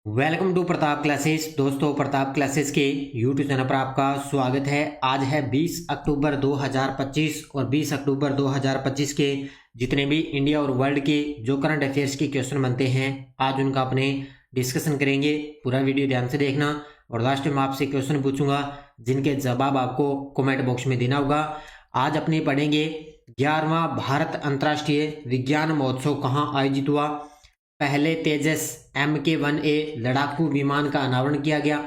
Welcome to Pratap classes. दोस्तों, Pratap classes के YouTube channel पर आपका स्वागत है। आज है 20 अक्टूबर 2025 और 20 अक्टूबर 2025 के जितने भी इंडिया और वर्ल्ड के जो करंट अफेयर्स के क्वेश्चन बनते हैं, आज उनका अपने डिस्कशन करेंगे। पूरा वीडियो ध्यान से देखना और लास्ट में आपसे क्वेश्चन पूछूंगा जिनके जवाब आपको कमेंट बॉक्स में देना होगा। आज अपने पढ़ेंगे 11वां भारत अंतर्राष्ट्रीय विज्ञान महोत्सव कहाँ आयोजित हुआ। पहले तेजस MK-1A लड़ाकू विमान का अनावरण किया गया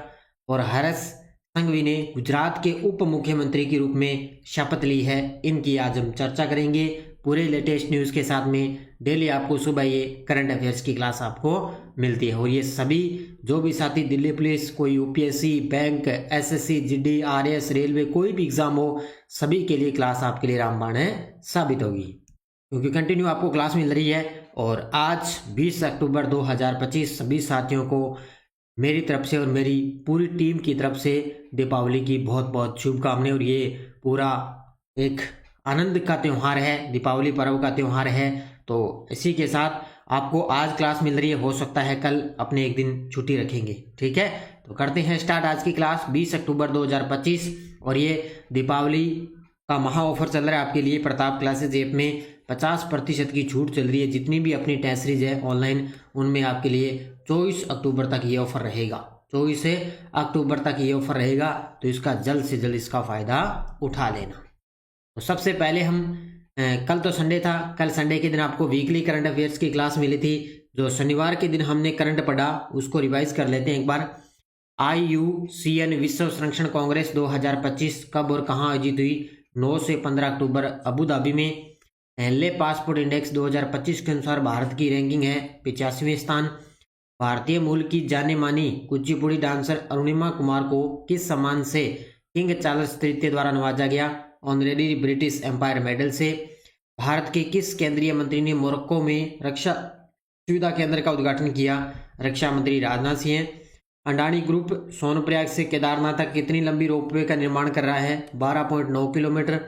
और हर्ष संघवी ने गुजरात के उप मुख्यमंत्री के रूप में शपथ ली है। इनकी आज हम चर्चा करेंगे पूरे लेटेस्ट न्यूज़ के साथ में। डेली आपको सुबह ये करंट अफेयर्स की क्लास आपको मिलती है और ये सभी जो भी साथी दिल्ली पुलिस, कोई UPSC, bank, SSC, GD, RS, railway, कोई भी एग्जाम हो, सभी के लिए क्लास आपके लिए रामबाण है साबित होगी, क्योंकि कंटिन्यू आपको क्लास मिल रही है। और आज 20 अक्टूबर 2025 सभी साथियों को मेरी तरफ से और मेरी पूरी टीम की तरफ से दीपावली की बहुत बहुत शुभकामनाएं। और ये पूरा एक आनंद का त्यौहार है, दीपावली पर्व का त्यौहार है। तो इसी के साथ आपको आज क्लास मिल रही है, हो सकता है कल अपने एक दिन छुट्टी रखेंगे, ठीक है। तो करते हैं स्टार्ट आज की क्लास 20 अक्टूबर 2025। और ये दीपावली का महा ऑफर चल रहा है आपके लिए। प्रताप क्लासेज ऐप में 50% की छूट चल रही है। जितनी भी अपनी टेस्ट सीरीज है ऑनलाइन, उनमें आपके लिए 24 अक्टूबर तक ये ऑफर रहेगा। 24 अक्टूबर तक ये ऑफर रहेगा, तो इसका जल्द से जल्द इसका फ़ायदा उठा लेना। तो सबसे पहले हम कल तो संडे था, कल संडे के दिन आपको वीकली करंट अफेयर्स की क्लास मिली थी। जो शनिवार के दिन हमने करंट पढ़ा उसको रिवाइज कर लेते हैं एक बार। IUCN विश्व संरक्षण कांग्रेस 2025 कब और कहाँ आयोजित हुई? 9 से 15 अक्टूबर अबू धाबी में। एनले पासपोर्ट इंडेक्स 2025 के अनुसार भारत की रैंकिंग है 85वें स्थान। भारतीय मूल की जाने मानी कुचिपुड़ी डांसर अरुणिमा कुमार को किस सम्मान से किंग चार्ल्स तृतीय द्वारा नवाजा गया? ऑनरेरी ब्रिटिश एम्पायर मेडल से। भारत के किस केंद्रीय मंत्री ने मोरक्को में रक्षा सुविधा केंद्र का उद्घाटन किया? रक्षा मंत्री राजनाथ सिंह। अडानी ग्रुप सोनप्रयाग से केदारनाथ तक कितनी लंबी रोपवे का निर्माण कर रहा है? 12.9 किलोमीटर।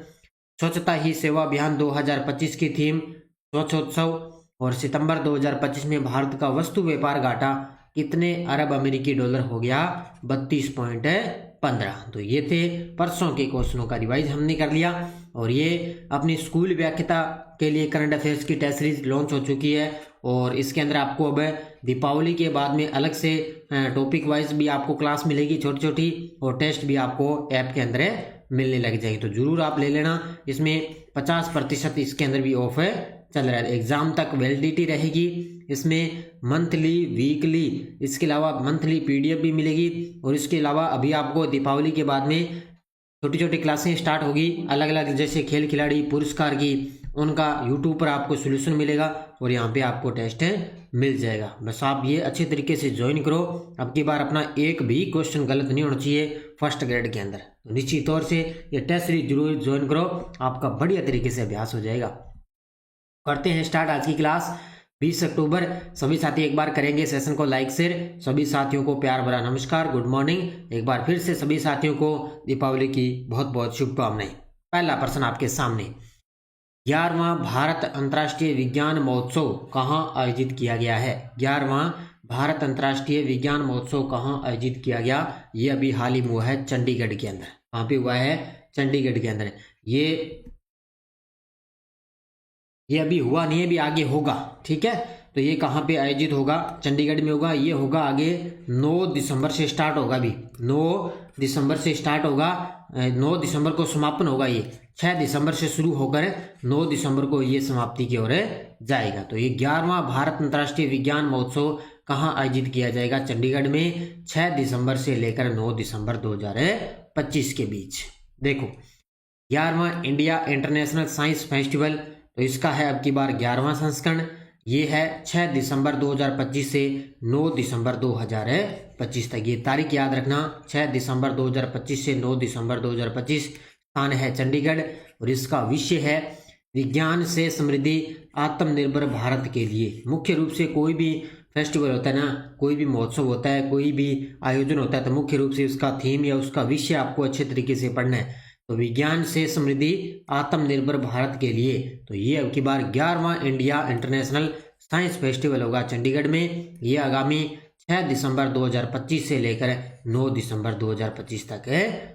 स्वच्छता ही सेवा अभियान 2025 की थीम स्वच्छोत्सव। और सितंबर 2025 में भारत का वस्तु व्यापार घाटा कितने अरब अमेरिकी डॉलर हो गया? 32.15। तो ये थे परसों के क्वेश्चनों का रिवाइज हमने कर लिया। और ये अपनी स्कूल व्याख्याता के लिए करंट अफेयर्स की टेस्ट सीरीज लॉन्च हो चुकी है। और इसके अंदर आपको अब दीपावली के बाद में अलग से टॉपिक वाइज भी आपको क्लास मिलेगी छोटी छोटी, और टेस्ट भी आपको ऐप के अंदर मिलने लग जाएगी। तो जरूर आप ले लेना। इसमें 50% इसके अंदर भी ऑफ है चल रहा है। एग्जाम तक वैलिडिटी रहेगी। इसमें मंथली, वीकली, इसके अलावा मंथली PDF भी मिलेगी। और इसके अलावा अभी आपको दीपावली के बाद में छोटी छोटी क्लासें स्टार्ट होगी अलग अलग, जैसे खेल खिलाड़ी पुरस्कार की, उनका यूट्यूब पर आपको सोल्यूशन मिलेगा और यहाँ पे आपको टेस्ट मिल जाएगा। बस आप ये अच्छे तरीके से ज्वाइन करो। अब की बार अपना एक भी क्वेश्चन गलत नहीं होना चाहिए फर्स्ट ग्रेड के अंदर। तो निश्चित तौर से ये टेस्ट सीरीज जरूर ज्वाइन करो, आपका बढ़िया तरीके से अभ्यास हो जाएगा। करते हैं स्टार्ट आज की क्लास 20 अक्टूबर। सभी साथी एक बार करेंगे सेशन को लाइक शेयर। सभी साथियों को प्यार भरा नमस्कार, गुड मॉर्निंग। एक बार फिर से सभी साथियों को दीपावली की बहुत बहुत शुभकामनाएं। पहला प्रश्न आपके सामने, 11वां भारत अंतर्राष्ट्रीय विज्ञान महोत्सव कहाँ आयोजित किया गया है? 11वां भारत अंतर्राष्ट्रीय विज्ञान महोत्सव कहाँ आयोजित किया गया? ये अभी हाल ही में हुआ है चंडीगढ़ के अंदर। कहाँ पे हुआ है? चंडीगढ़ के अंदर। ये अभी हुआ नहीं है, अभी आगे होगा, ठीक है। तो ये कहाँ पे आयोजित होगा? चंडीगढ़ में होगा। ये होगा आगे 9 दिसंबर से स्टार्ट होगा। अभी 9 दिसंबर से स्टार्ट होगा, 9 दिसंबर को समापन होगा। ये 6 दिसंबर से शुरू होकर 9 दिसंबर को ये समाप्ति की ओर जाएगा। तो ये 11वां भारत अंतर्राष्ट्रीय विज्ञान महोत्सव कहाँ आयोजित किया जाएगा? चंडीगढ़ में 6 दिसंबर से लेकर 9 दिसंबर 2025 के बीच। देखो, 11वां इंडिया इंटरनेशनल साइंस फेस्टिवल, तो इसका है अब की बार 11वां संस्करण। ये है 6 दिसंबर 2025 से 9 दिसंबर 2025 तक। ये तारीख याद रखना, 6 दिसंबर 2025 से 9 दिसंबर 2025। स्थान है चंडीगढ़ और इसका विषय है विज्ञान से समृद्धि आत्मनिर्भर भारत के लिए। मुख्य रूप से कोई भी फेस्टिवल होता है ना, कोई भी महोत्सव होता है, कोई भी आयोजन होता है, तो मुख्य रूप से उसका थीम या उसका विषय आपको अच्छे तरीके से पढ़ना है। तो विज्ञान से समृद्धि आत्मनिर्भर भारत के लिए, तो ये अब की बार 11वां इंडिया इंटरनेशनल साइंस फेस्टिवल होगा चंडीगढ़ में। ये आगामी 6 दिसंबर 2025 से लेकर 9 दिसंबर 2025 तक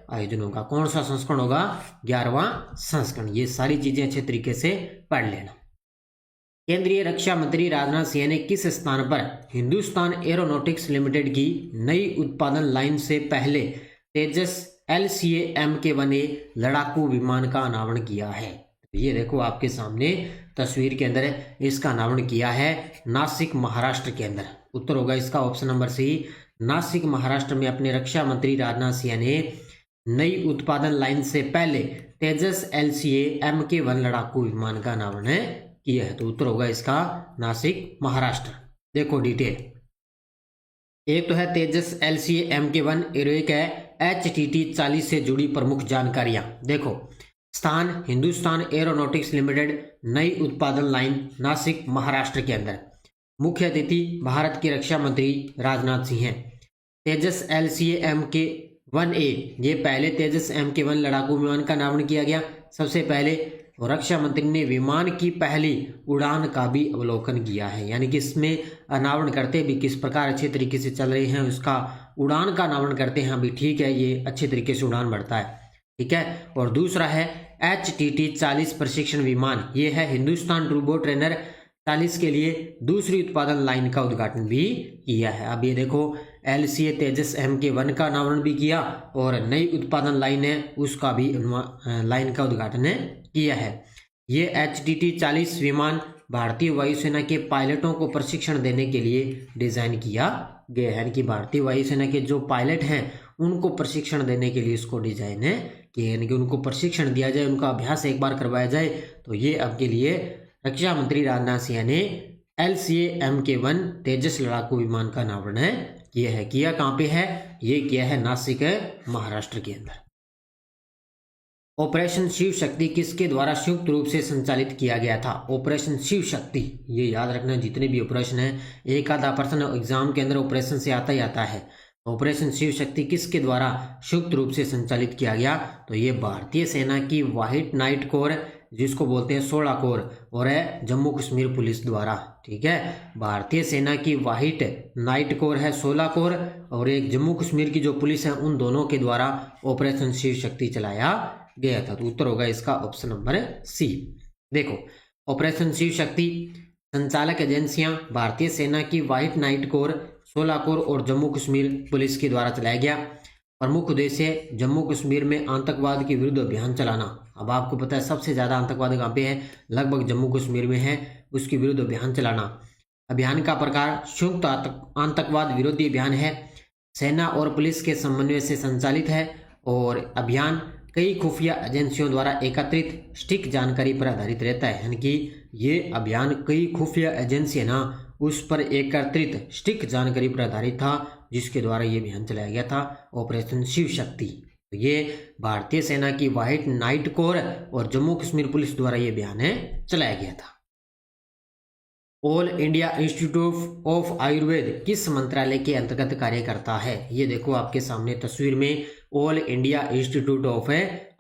आयोजन होगा। कौन सा संस्करण होगा? 11वां संस्करण। ये सारी चीजें अच्छे तरीके से पढ़ लेना। केंद्रीय रक्षा मंत्री राजनाथ सिंह ने किस स्थान पर हिंदुस्तान एरोनॉटिक्स लिमिटेड की नई उत्पादन लाइन से पहले तेजस LCA-MK-1A लड़ाकू विमान का अनावरण किया है? ये देखो आपके सामने तस्वीर के अंदर इसका अनावरण किया है नासिक महाराष्ट्र के अंदर। उत्तर होगा इसका option number C, Nashik Maharashtra में अपने रक्षा मंत्री राजनाथ सिंह ने नई उत्पादन लाइन से पहले तेजस LCA-MK-1 लड़ाकू विमान का अनावरण किया है। तो उत्तर होगा इसका नासिक महाराष्ट्र। देखो डिटेल, एक तो है तेजस LCA-MK-1 एरो, एक है HTT 40 से जुड़ी प्रमुख जानकारियां। देखो, स्थान हिंदुस्तान एरोनॉटिक्स लिमिटेड, नई उत्पादन लाइन नासिक महाराष्ट्र के अंदर। मुख्य अतिथि भारत के रक्षा मंत्री राजनाथ सिंह हैं। तेजस LCA-MK-1A, ये पहले तेजस MK-1 लड़ाकू विमान का अनावरण किया गया सबसे पहले, और रक्षा मंत्री ने विमान की पहली उड़ान का भी अवलोकन किया है। यानी कि इसमें अनावरण करते भी किस प्रकार अच्छे तरीके से चल रहे हैं, उसका उड़ान का अनावरण करते हैं अभी, ठीक है, ये अच्छे तरीके से उड़ान बढ़ता है, ठीक है। और दूसरा है HTT 40 प्रशिक्षण विमान, ये है हिंदुस्तान टर्बो ट्रेनर 40 के लिए दूसरी उत्पादन लाइन का उद्घाटन भी किया है। अब ये देखो, LCA तेजस MK-1 का अनावरण भी किया और नई उत्पादन लाइन है उसका भी लाइन का उद्घाटन किया है। ये HTT 40 विमान भारतीय वायुसेना के पायलटों को प्रशिक्षण देने के लिए डिजाइन किया गया है। यानी कि भारतीय वायुसेना के जो पायलट हैं उनको प्रशिक्षण देने के लिए इसको डिजाइन किया, यानी कि उनको प्रशिक्षण दिया जाए, उनका अभ्यास एक बार करवाया जाए। तो ये अब के लिए रक्षा मंत्री राजनाथ सिंह ने LCA-MK-1 तेजस लड़ाकू विमान का अनावरण किया है। किया कहाँ पे है? ये किया है नासिक महाराष्ट्र के अंदर। ऑपरेशन शिव शक्ति किसके द्वारा संयुक्त रूप से संचालित किया गया था? ऑपरेशन शिव शक्ति, ये याद रखना, जितने भी ऑपरेशन है, एक आधा पर्सन एग्जाम के अंदर ऑपरेशन से आता ही आता है। ऑपरेशन शिव शक्ति किसके द्वारा संयुक्त रूप से संचालित किया गया? तो ये भारतीय सेना की व्हाइट नाइट कोर, जिसको बोलते हैं 16 कोर, और है जम्मू कश्मीर पुलिस द्वारा, ठीक है। भारतीय सेना की व्हाइट नाइट कोर है 16 कोर, और एक जम्मू कश्मीर की जो पुलिस है उन दोनों के द्वारा ऑपरेशन शिव शक्ति चलाया गया था। तो उत्तर होगा इसका ऑप्शन नंबर सी। देखो, ऑपरेशन शिव शक्ति संचालक एजेंसियां भारतीय सेना की व्हाइट नाइट कोर, 16 कोर और जम्मू कश्मीर पुलिस के द्वारा चलाया गया। प्रमुख उद्देश्य जम्मू कश्मीर में आतंकवाद के विरुद्ध अभियान चलाना। अब आपको पता है सबसे ज़्यादा आतंकवाद कहाँ पे है? लगभग जम्मू कश्मीर में है, उसके विरुद्ध अभियान चलाना। अभियान का प्रकार संयुक्त आतंकवाद विरोधी अभियान है, सेना और पुलिस के समन्वय से संचालित है, और अभियान कई खुफिया एजेंसियों द्वारा एकत्रित स्टिक जानकारी पर आधारित रहता है। यानी कि ये अभियान कई खुफिया एजेंसी है ना, उस पर एकत्रित स्टिक जानकारी पर आधारित था, जिसके द्वारा ये अभियान चलाया गया था, ऑपरेशन शिव शक्ति। तो ये भारतीय सेना की व्हाइट नाइट कोर और जम्मू कश्मीर पुलिस द्वारा ये अभियान चलाया गया था। All India institute of Ayurveda किस मंत्रालय के अंतर्गत कार्य करता है? ये देखो आपके सामने तस्वीर में, all India institute of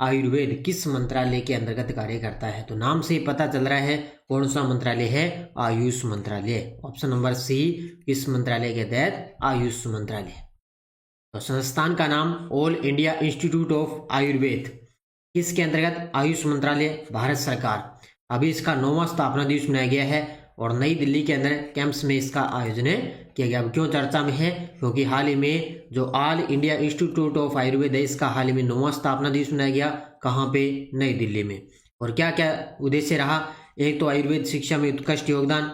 Ayurveda किस मंत्रालय के अंतर्गत कार्य करता है? तो नाम से ही पता चल रहा है कौन सा मंत्रालय है? आयुष मंत्रालय। ऑप्शन नंबर सी, किस मंत्रालय के तहत? आयुष मंत्रालय। तो संस्थान का नाम all India institute of Ayurveda, किसके अंतर्गत? आयुष मंत्रालय, भारत सरकार। अभी इसका 9वां स्थापना दिवस मनाया गया है और नई दिल्ली के अंदर कैंप्स में इसका आयोजन किया गया। अब क्यों चर्चा में है? क्योंकि हाल ही में जो all India institute of Ayurveda है, इसका हाल ही में 9वां स्थापना दिवस मनाया गया। कहाँ पे? नई दिल्ली में। और क्या क्या उद्देश्य रहा? एक तो आयुर्वेद शिक्षा में उत्कृष्ट योगदान,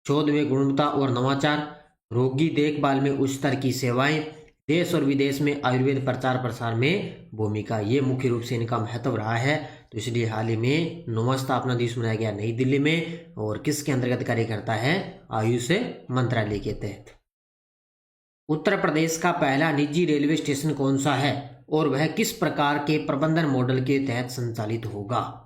शोध में गुणवत्ता और नवाचार, रोगी देखभाल में उच्च स्तर की सेवाएं, देश और विदेश में आयुर्वेद प्रचार प्रसार में भूमिका, ये मुख्य रूप से इनका महत्व रहा है। तो इसलिए हाल ही में 9वां स्थापना दिवस मनाया गया नई दिल्ली में, और किसके अंतर्गत कार्य करता है? आयुष मंत्रालय के तहत। उत्तर प्रदेश का पहला निजी रेलवे स्टेशन कौन सा है और वह किस प्रकार के प्रबंधन मॉडल के तहत संचालित होगा?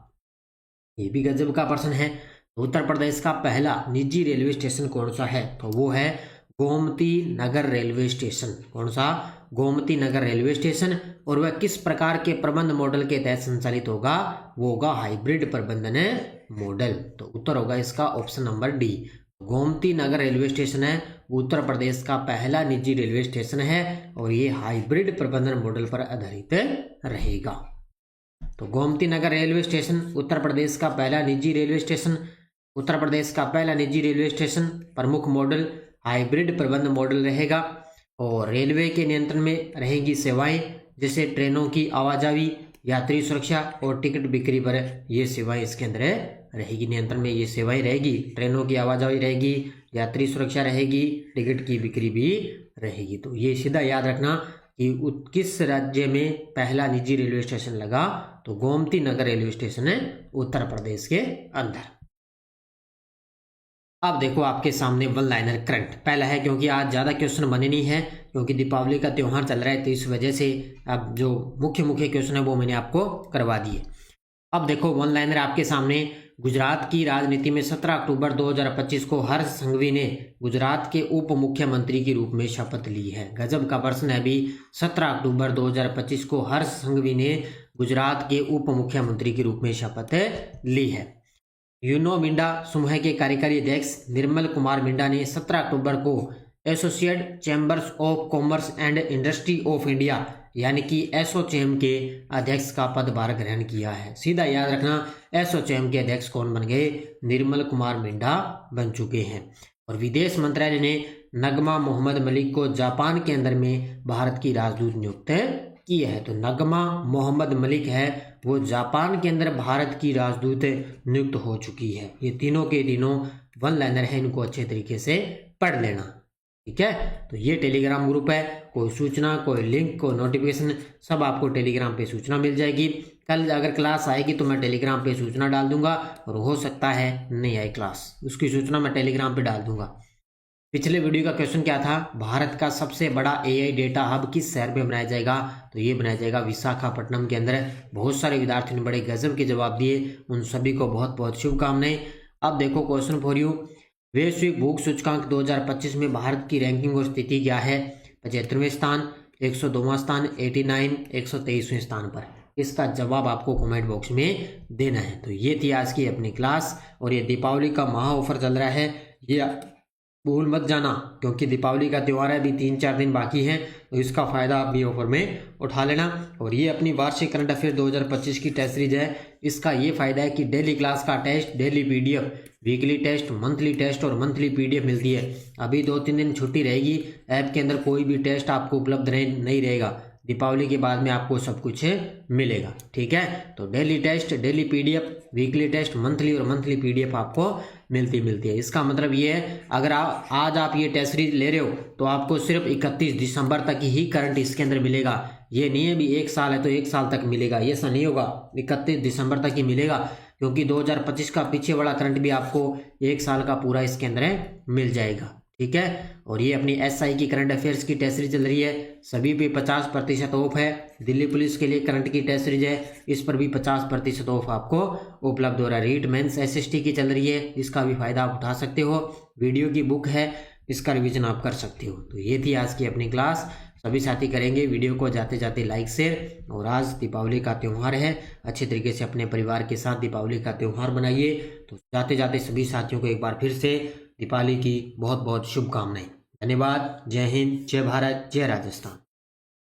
ये भी गजब का प्रश्न है। उत्तर प्रदेश का पहला निजी रेलवे स्टेशन कौन सा है? तो वो है गोमती नगर रेलवे स्टेशन। कौन सा? Gomti Nagar railway station. और वह किस प्रकार के प्रबंध मॉडल के तहत संचालित होगा? वो होगा हाइब्रिड प्रबंधन मॉडल। तो उत्तर होगा इसका option number D, Gomti Nagar railway station है उत्तर प्रदेश का पहला निजी रेलवे स्टेशन है और ये हाइब्रिड प्रबंधन मॉडल पर आधारित रहेगा। तो गोमती नगर रेलवे स्टेशन उत्तर प्रदेश का पहला निजी रेलवे स्टेशन, उत्तर प्रदेश का पहला निजी रेलवे स्टेशन, प्रमुख मॉडल हाइब्रिड प्रबंधन मॉडल रहेगा और रेलवे के नियंत्रण में रहेंगी सेवाएं जैसे ट्रेनों की आवाजाही, यात्री सुरक्षा और टिकट बिक्री पर ये सेवाएं इसके अंदर रहेगी। नियंत्रण में ये सेवाएं रहेगी, ट्रेनों की आवाजाही रहेगी, यात्री सुरक्षा रहेगी, टिकट की बिक्री भी रहेगी। तो ये सीधा याद रखना कि किस राज्य में पहला निजी रेलवे स्टेशन लगा, तो गोमती नगर रेलवे स्टेशन है उत्तर प्रदेश के अंदर। अब देखो आपके सामने वन लाइनर करंट पहला है, क्योंकि आज ज़्यादा क्वेश्चन बने नहीं है क्योंकि दीपावली का त्यौहार चल रहा है, तो इस वजह से अब जो मुख्य क्वेश्चन है वो मैंने आपको करवा दिए। अब देखो वन लाइनर आपके सामने, गुजरात की राजनीति में 17 अक्टूबर 2025 को हर्ष संघवी ने गुजरात के उप मुख्यमंत्री के रूप में शपथ ली है। गजब का प्रश्न है अभी। 17 अक्टूबर 2025 को हर्ष संघवी ने गुजरात के उप मुख्यमंत्री के रूप में शपथ ली है। यूनो मिंडा समूह के कार्यकारी अध्यक्ष निर्मल कुमार मिंडा ने 17 अक्टूबर को associate chambers of commerce and industry of India यानी कि एसोचैम के अध्यक्ष का पदभार ग्रहण किया है। सीधा याद रखना, एसोचैम के अध्यक्ष कौन बन गए? निर्मल कुमार मिंडा बन चुके हैं। और विदेश मंत्रालय ने नगमा मोहम्मद मलिक को जापान के अंदर में भारत की राजदूत नियुक्त किया है। तो नगमा मोहम्मद मलिक है वो जापान के अंदर भारत की राजदूत नियुक्त हो चुकी है। ये तीनों के तीनों वन लाइनर है, इनको अच्छे तरीके से पढ़ लेना, ठीक है। तो ये टेलीग्राम ग्रुप है, कोई सूचना, कोई लिंक, कोई नोटिफिकेशन सब आपको टेलीग्राम पे सूचना मिल जाएगी। कल अगर क्लास आएगी तो मैं टेलीग्राम पे सूचना डाल दूंगा, और हो सकता है नहीं आए क्लास, उसकी सूचना मैं टेलीग्राम पे डाल दूंगा। पिछले वीडियो का क्वेश्चन क्या था? भारत का सबसे बड़ा एआई डेटा हब किस शहर में बनाया जाएगा? तो ये बनाया जाएगा विशाखापट्टनम के अंदर। बहुत सारे विद्यार्थियों ने बड़े गजब के जवाब दिए, उन सभी को बहुत बहुत शुभकामनाएं। अब देखो क्वेश्चन फॉर यू, वैश्विक भूख सूचकांक 2025 में भारत की रैंकिंग और स्थिति क्या है? 75वें स्थान, 102वां स्थान, 89, 123वें स्थान पर। इसका जवाब आपको कमेंट बॉक्स में देना है। तो ये थी आज की अपनी क्लास, और ये दीपावली का महा ऑफर चल रहा है, ये भूल मत जाना, क्योंकि दीपावली का त्यौहार है, अभी 3-4 दिन बाकी हैं, तो इसका फ़ायदा आप भी ऑफर में उठा लेना। और ये अपनी वार्षिक करंट अफेयर 2025 की टेस्ट सीरीज है। इसका ये फ़ायदा है कि डेली क्लास का test, daily PDF, weekly test, monthly test और मंथली पीडीएफ मिलती है। अभी 2-3 दिन छुट्टी रहेगी, ऐप के अंदर कोई भी टेस्ट आपको उपलब्ध नहीं रहेगा। दीपावली के बाद में आपको सब कुछ मिलेगा, ठीक है। तो daily test, daily PDF, weekly test, monthly और मंथली पीडीएफ आपको मिलती है। इसका मतलब ये है, अगर आज आप ये टेस्ट सीरीज ले रहे हो तो आपको सिर्फ 31 दिसंबर तक ही करंट इसके अंदर मिलेगा। ये नहीं है भी 1 साल है तो 1 साल तक मिलेगा, ये ऐसा नहीं होगा। 31 दिसंबर तक ही मिलेगा, क्योंकि 2025 का पीछे वाला करंट भी आपको 1 साल का पूरा इसके अंदर मिल जाएगा, ठीक है। और ये अपनी एसआई की करंट अफेयर्स की टेस्ट सीरीज चल रही है, सभी पे 50% ऑफ है। दिल्ली पुलिस के लिए करंट की टेस्ट सीरीज है, इस पर भी 50% ऑफ आपको उपलब्ध हो रहा है। रीट मेंस एसएसटी की चल रही है, इसका भी फायदा आप उठा सकते हो। वीडियो की बुक है, इसका रिवीजन आप कर सकते हो। तो ये थी आज की अपनी क्लास, सभी साथी करेंगे वीडियो को जाते जाते लाइक शेयर। और आज दीपावली का त्यौहार है, अच्छे तरीके से अपने परिवार के साथ दीपावली का त्यौहार बनाइए। तो जाते जाते सभी साथियों को एक बार फिर से दीपावली की बहुत बहुत शुभकामनाएं। धन्यवाद। जय हिंद, जय भारत, जय राजस्थान।